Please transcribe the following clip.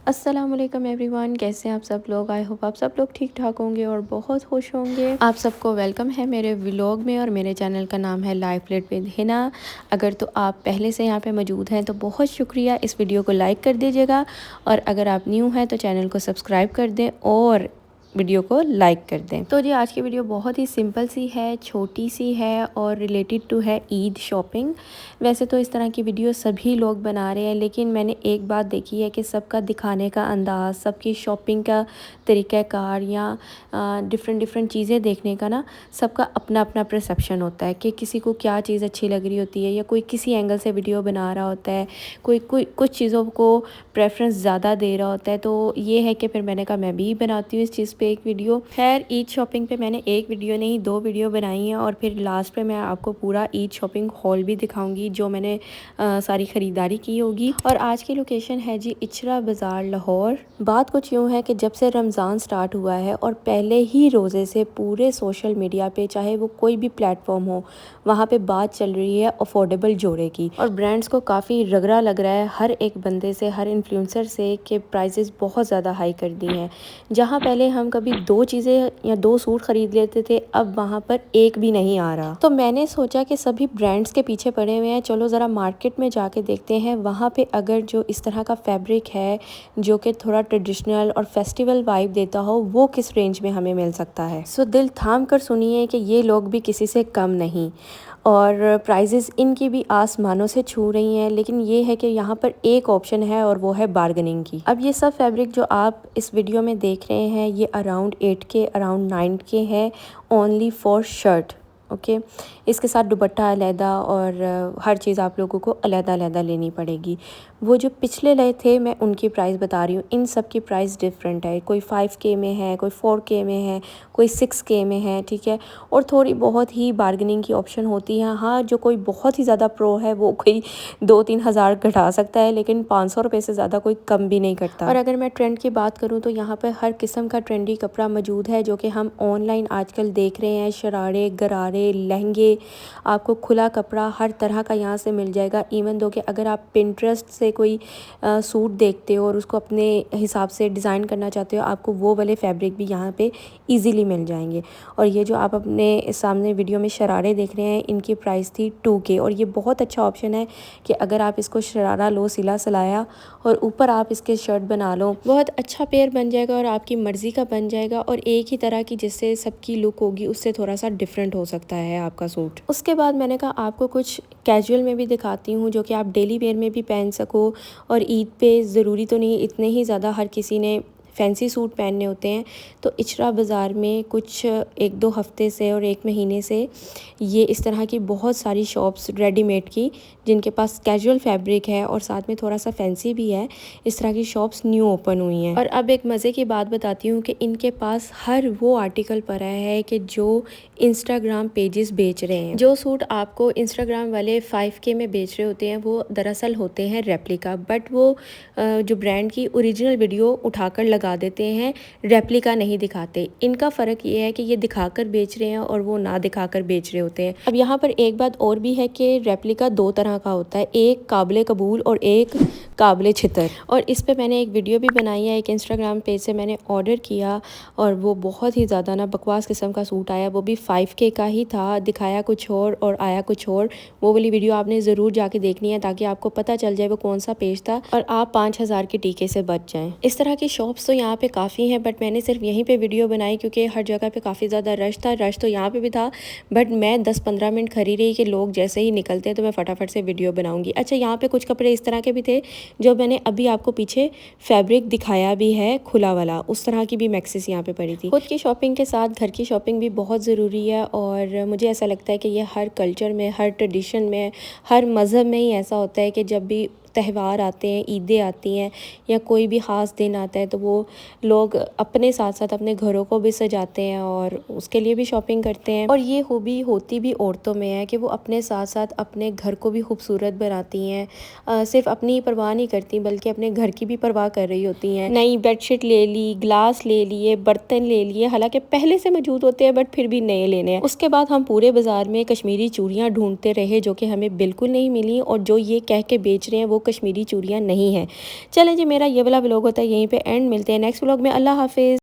अस्सलाम वालेकुम एवरीवन, कैसे हैं आप सब लोग। आई होप आप सब लोग ठीक ठाक होंगे और बहुत खुश होंगे। आप सबको वेलकम है मेरे व्लॉग में और मेरे चैनल का नाम है लाइफ लेट विद हिना। अगर तो आप पहले से यहाँ पे मौजूद हैं तो बहुत शुक्रिया, इस वीडियो को लाइक कर दीजिएगा और अगर आप न्यू हैं तो चैनल को सब्सक्राइब कर दें और वीडियो को लाइक कर दें। तो जी आज की वीडियो बहुत ही सिंपल सी है, छोटी सी है और रिलेटेड टू है ईद शॉपिंग। वैसे तो इस तरह की वीडियो सभी लोग बना रहे हैं, लेकिन मैंने एक बात देखी है कि सबका दिखाने का अंदाज़, सबकी शॉपिंग का तरीक़ाकार या डिफरेंट डिफरेंट चीज़ें देखने का ना सबका अपना अपना परसेप्शन होता है कि किसी को क्या चीज़ अच्छी लग रही होती है या कोई किसी एंगल से वीडियो बना रहा होता है, कोई कोई कुछ चीज़ों को प्रेफरेंस ज़्यादा दे रहा होता है। तो ये है कि फिर मैंने कहा मैं भी बनाती हूँ इस चीज़ पे एक वीडियो। खैर ईद शॉपिंग पे मैंने एक वीडियो नहीं 2 वीडियो बनाई हैं और फिर लास्ट पे मैं आपको पूरा ईद शॉपिंग हॉल भी दिखाऊंगी जो मैंने सारी ख़रीदारी की होगी। और आज की लोकेशन है जी इचरा बाज़ार लाहौर। बात कुछ यूँ है कि जब से रमज़ान स्टार्ट हुआ है और पहले ही रोज़े से पूरे सोशल मीडिया पे चाहे वो कोई भी प्लेटफॉर्म हो वहाँ पे बात चल रही है अफोर्डेबल जोड़े की और ब्रांड्स को काफ़ी रगड़ा लग रहा है हर एक बंदे से, हर इन्फ्लुएंसर से कि प्राइसेस बहुत ज़्यादा हाई कर दी हैं। जहाँ पहले हम कभी 2 चीज़ें या 2 सूट ख़रीद लेते थे, अब वहाँ पर एक भी नहीं आ रहा। तो मैंने सोचा कि सभी ब्रांड्स के पीछे पड़े हुए हैं, चलो ज़रा मार्केट में जाके देखते हैं वहाँ पे अगर जो इस तरह का फैब्रिक है जो कि थोड़ा ट्रेडिशनल और फेस्टिवल वाइब देता हो वो किस रेंज में हमें मिल सकता है। सो दिल थाम कर सुनिए कि ये लोग भी किसी से कम नहीं और प्राइजेस इनकी भी आसमानों से छू रही हैं। लेकिन ये है कि यहाँ पर एक ऑप्शन है और वो है बार्गेनिंग की। अब ये सब फैब्रिक जो आप इस वीडियो में देख रहे हैं ये अराउंड 8 के अराउंड 9 के है, ओनली फॉर शर्ट। ओके इसके साथ दुपट्टा अलहदा और हर चीज़ आप लोगों को अलहदा अलहदा लेनी पड़ेगी। वो जो पिछले लाए थे मैं उनकी प्राइस बता रही हूँ, इन सब की प्राइस डिफरेंट है। कोई 5K में है, कोई 4K में है, कोई 6K में है, ठीक है। और थोड़ी बहुत ही बार्गेनिंग की ऑप्शन होती है। हाँ जो कोई बहुत ही ज़्यादा प्रो है वो कोई 2-3 हज़ार घटा सकता है, लेकिन 500 रुपये से ज़्यादा कोई कम भी नहीं करता। और अगर मैं ट्रेंड की बात करूँ तो यहाँ पर हर किस्म का ट्रेंडी कपड़ा मौजूद है जो कि हम ऑनलाइन आजकल देख रहे हैं। शरारे, गरारे, लहंगे, आपको खुला कपड़ा हर तरह का यहाँ से मिल जाएगा। इवन दो कि अगर आप पिंटरेस्ट से कोई सूट देखते हो और उसको अपने हिसाब से डिज़ाइन करना चाहते हो, आपको वो वाले फैब्रिक भी यहाँ पे इजीली मिल जाएंगे। और ये जो आप अपने सामने वीडियो में शरारे देख रहे हैं इनकी प्राइस थी 2K और ये बहुत अच्छा ऑप्शन है कि अगर आप इसको शरारा लो सिला सिलाया और ऊपर आप इसके शर्ट बना लो, बहुत अच्छा पेयर बन जाएगा और आपकी मर्ज़ी का बन जाएगा और एक ही तरह की जिससे सबकी लुक होगी उससे थोड़ा सा डिफरेंट हो सकता है आपका सूट। उसके बाद मैंने कहा आपको कुछ कैजुअल में भी दिखाती हूँ जो कि आप डेली वेयर में भी पहन सको और ईद पे ज़रूरी तो नहीं इतने ही ज़्यादा हर किसी ने फैंसी सूट पहनने होते हैं। तो इचरा बाज़ार में कुछ 1-2 हफ्ते से और 1 महीने से ये इस तरह की बहुत सारी शॉप्स रेडीमेड की जिनके पास कैजुअल फैब्रिक है और साथ में थोड़ा सा फैंसी भी है, इस तरह की शॉप्स न्यू ओपन हुई हैं। और अब एक मज़े की बात बताती हूँ कि इनके पास हर वो आर्टिकल पड़ा है कि जो इंस्टाग्राम पेजेस बेच रहे हैं। जो सूट आपको इंस्टाग्राम वाले 5K में बेच रहे होते हैं वो दरअसल होते हैं रेप्लिका, बट वो जो ब्रांड की ओरिजिनल वीडियो उठाकर लगा देते हैं, रेप्लिका नहीं दिखाते। इनका फ़र्क ये है कि ये दिखाकर बेच रहे हैं और वो ना दिखाकर बेच रहे होते हैं। अब यहाँ पर एक बात और भी है कि रेप्लिका 2 तरह का होता है, एक काबिल कबूल और एक काबिल छितर। और इस पे मैंने एक वीडियो भी बनाई है, एक इंस्टाग्राम पेज से मैंने ऑर्डर किया और वो बहुत ही ज़्यादा ना बकवास किस्म का सूट आया। वो भी 5K का ही था, दिखाया कुछ और आया कुछ और। वो वाली वीडियो आपने ज़रूर जाके देखनी है ताकि आपको पता चल जाए वो कौन सा पेज था और आप 5000 के टीके से बच जाएं। इस तरह की शॉप्स तो यहाँ पे काफ़ी हैं, बट मैंने सिर्फ यहीं पे वीडियो बनाई क्योंकि हर जगह पे काफ़ी ज़्यादा रश था। रश तो यहाँ पे भी था, बट मैं 10-15 मिनट खड़ी रही कि लोग जैसे ही निकलते हैं तो मैं फटाफट से वीडियो बनाऊंगी। अच्छा यहाँ पे कुछ कपड़े इस तरह के भी थे जो मैंने अभी आपको पीछे फैब्रिक दिखाया भी है खुला वाला, उस तरह की भी मैक्सिस यहाँ पे पड़ी थी। खुद की शॉपिंग के साथ घर की शॉपिंग भी बहुत ज़रूरी है और मुझे ऐसा लगता है कि ये हर कल्चर में, हर ट्रेडिशन में, हर मज़हब में ही ऐसा होता है कि जब भी त्यौहार आते हैं, ईदें आती हैं या कोई भी ख़ास दिन आता है तो वो लोग अपने साथ साथ अपने घरों को भी सजाते हैं और उसके लिए भी शॉपिंग करते हैं। और ये हॉबी होती भी औरतों में है कि वो अपने साथ साथ अपने घर को भी खूबसूरत बनाती हैं। सिर्फ अपनी ही परवाह नहीं करती बल्कि अपने घर की भी परवाह कर रही होती हैं। नई बेडशीट ले ली, ग्लास ले लिए, बर्तन ले लिए, हालांकि पहले से मौजूद होते हैं बट फिर भी नए लेने हैं। उसके बाद हम पूरे बाजार में कश्मीरी चूड़ियाँ ढूंढते रहे जो कि हमें बिल्कुल नहीं मिली और जो ये कह के बेच रहे हैं वो कश्मीरी चूड़ियाँ नहीं हैं। चलें जी, मेरा ये वाला व्लॉग होता है यहीं पे एंड। मिलते हैं नेक्स्ट व्लॉग में। अल्लाह हाफिज़।